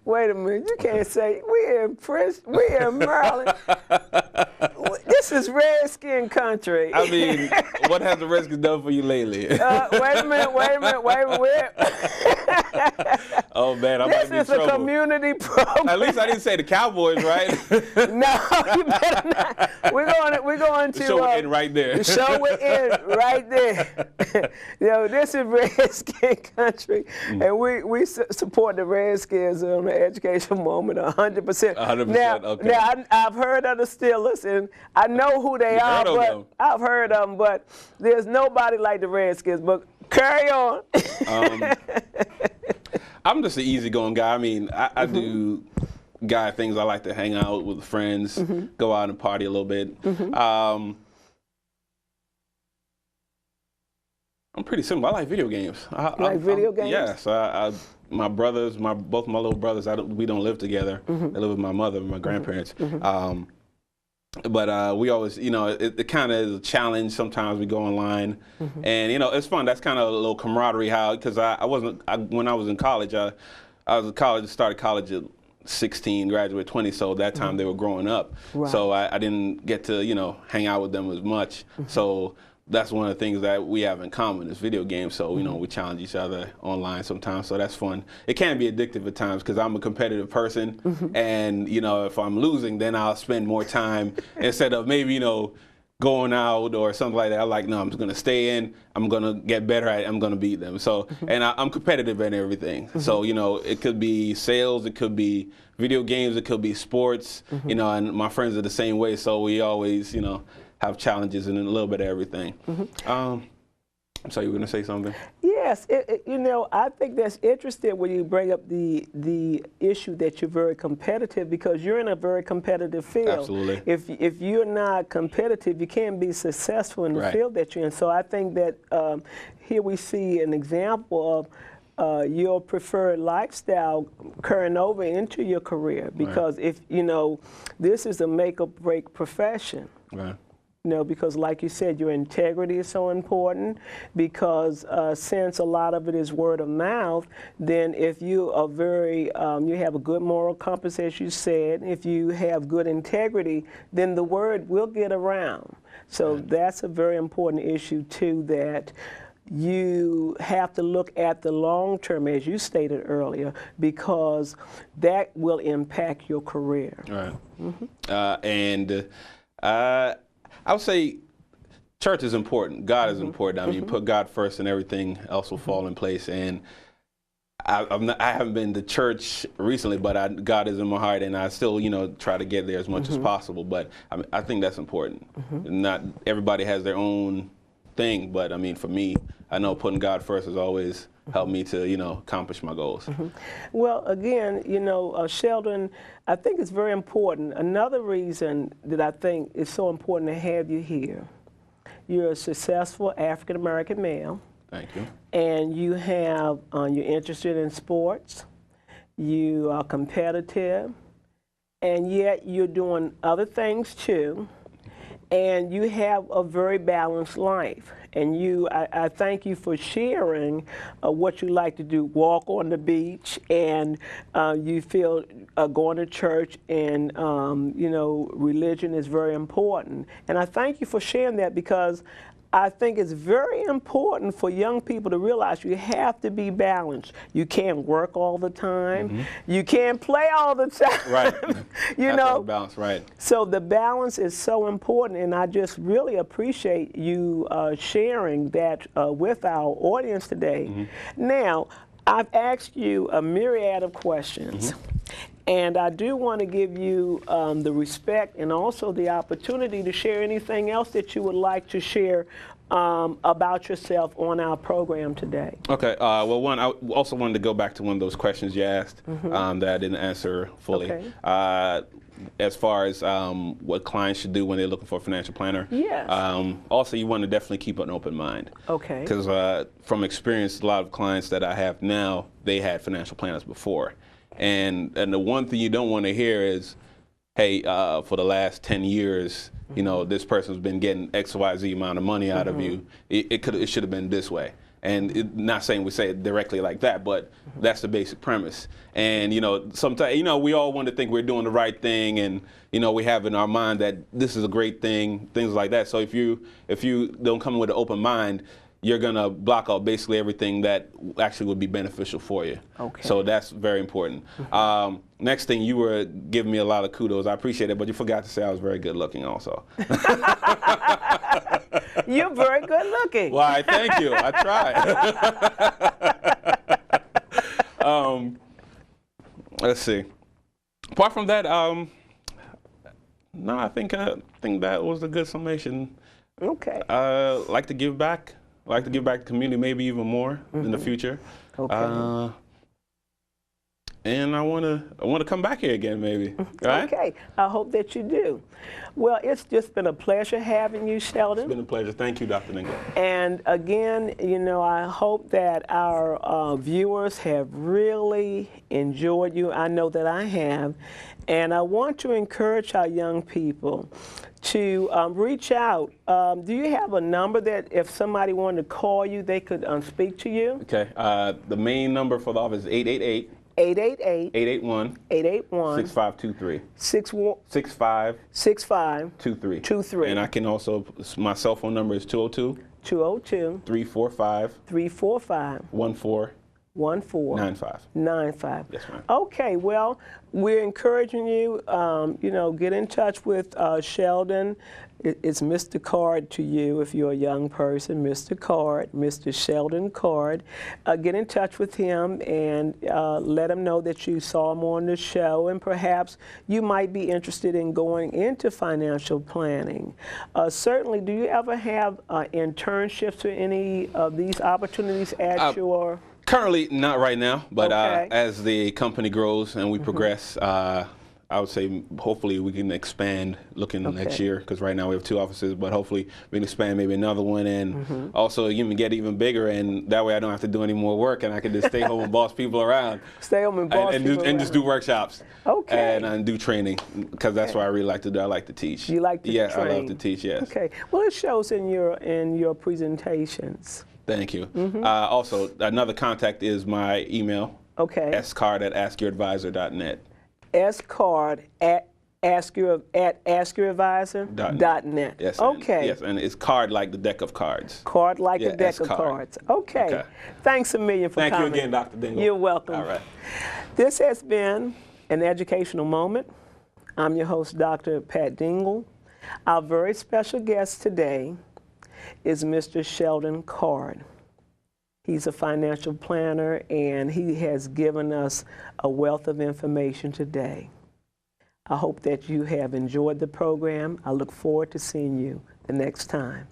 Wait a minute, you can't say we in Princeton, we in Maryland. This is redskin country. I mean, what has the Redskins done for you lately? Wait a minute. Oh man, I might This be in is a trouble. community program. At least I didn't say the Cowboys, right? No, you better not. We're going to The show we're in right there. The show we're in right there. This is Redskin country, and we support the Redskins on the education moment 100%. 100%. Okay. Now I've heard of the Steelers, and I know who they are, heard of but them. I've heard of them, but there's nobody like the Redskins. But carry on. I'm just an easygoing guy. I mean, I do guy things. I like to hang out with friends, go out and party a little bit. I'm pretty simple. I like video games. Video games? Yes. My brothers, both my little brothers, we don't live together. I live with my mother and my grandparents. But we always, it kind of is a challenge. Sometimes we go online, and it's fun. That's kind of a little camaraderie. Because when I was in college, started college at 16, graduated 20. So at that time they were growing up. Right. So I didn't get to hang out with them as much. So that's one of the things that we have in common is video games. So we challenge each other online sometimes. So that's fun. It can be addictive at times because I'm a competitive person, and if I'm losing, then I'll spend more time instead of maybe going out or something like that. I'm like, no, I'm just gonna stay in. I'm gonna get better at it. I'm gonna beat them. So and I'm competitive in everything. So it could be sales, it could be video games, it could be sports. And my friends are the same way. So we always have challenges in a little bit of everything. I'm sorry, you were going to say something? Yes, I think that's interesting when you bring up the issue that you're very competitive, because you're in a very competitive field. Absolutely. If you're not competitive, you can't be successful in the field that you're in. So I think that here we see an example of your preferred lifestyle carrying over into your career, because if this is a make or break profession. Right. Because like you said, your integrity is so important, because since a lot of it is word of mouth, then if you are you have a good moral compass, as you said, if you have good integrity, then the word will get around. So that's a very important issue too, that you have to look at the long term, as you stated earlier, because that will impact your career. Right. I would say church is important. God is important. I mean, you put God first and everything else will fall in place. And I haven't been to church recently, but God is in my heart, and I still, try to get there as much as possible. But I think that's important. Not everybody has their own thing, but I mean, for me, I know putting God first has always helped me to, accomplish my goals. Well, again, Sheldon, I think it's very important. Another reason that I think it's so important to have you here, you're a successful African-American male. Thank you. And you're interested in sports, you are competitive, and yet you're doing other things too, and you have a very balanced life. And I thank you for sharing what you like to do, walk on the beach, and you feel going to church, and religion is very important. And I thank you for sharing that, because I think it's very important for young people to realize you have to be balanced. You can't work all the time. You can't play all the time. Right. Balance, right. So the balance is so important, and I just really appreciate you sharing that with our audience today. Now, I've asked you a myriad of questions. And I do want to give you the respect and also the opportunity to share anything else that you would like to share about yourself on our program today. Okay. Well, one, I also wanted to go back to one of those questions you asked that I didn't answer fully. Okay. As far as what clients should do when they're looking for a financial planner. Yes. Also, you want to definitely keep an open mind. Okay. Because from experience, a lot of clients that I have now, they had financial planners before. And the one thing you don't want to hear is, hey, for the last 10 years, this person's been getting X, Y, Z amount of money out of you. It should have been this way. And not saying we say it directly like that, but that's the basic premise. And sometimes we all want to think we're doing the right thing, and we have in our mind that this is a great thing, things like that. So if you don't come with an open mind, you're gonna block out basically everything that actually would be beneficial for you. Okay. So that's very important. Next thing, you were giving me a lot of kudos. I appreciate it, but you forgot to say I was very good looking also. You're very good looking. Why, thank you. I tried. Let's see. Apart from that, no, I think that was a good summation. Okay. Like to give back. Like to give back to the community, maybe even more in the future. Okay. And I want to come back here again, maybe. Right? Okay. I hope that you do. Well, it's just been a pleasure having you, Sheldon. It's been a pleasure. Thank you, Dr. Dingle. And again, I hope that our viewers have really enjoyed you. I know that I have. And I want to encourage our young people to reach out. Do you have a number that if somebody wanted to call you, they could speak to you? Okay. The main number for the office is 888. 888 881 6523 6523 23. And I can also, my cell phone number is 202 345 1495. Yes, ma'am. Okay, well, we're encouraging you, get in touch with Sheldon. It's Mr. Card to you if you're a young person, Mr. Card, Mr. Sheldon Card. Get in touch with him and let him know that you saw him on the show, and perhaps you might be interested in going into financial planning. Certainly, do you ever have internships or any of these opportunities at your... Currently, not right now, but Okay. As the company grows and we progress, I would say hopefully we can expand looking next year, because right now we have 2 offices, but hopefully we can expand maybe another one, and also even get even bigger, and that way I don't have to do any more work and I can just stay home and boss people around. Stay home and boss people and just do workshops. Okay. And do training, because that's what I really like to do. I like to teach. You like to train? train? I love to teach, yes. Okay. Well, it shows in your presentations. Thank you. Also, another contact is my email. Okay. scard@askyyouradvisor.net. scard at askyouradvisor.net. Yes. Okay. Yes, and it's card like the deck of cards. Card like Yeah, a deck of S-card. cards. Okay. Thanks a million for Thank coming. you again, Dr. Dingle. You're welcome. All right. This has been an educational moment. I'm your host, Dr. Pat Dingle. Our very special guest today is Mr. Sheldon Card. He's a financial planner, and he has given us a wealth of information today. I hope that you have enjoyed the program. I look forward to seeing you the next time.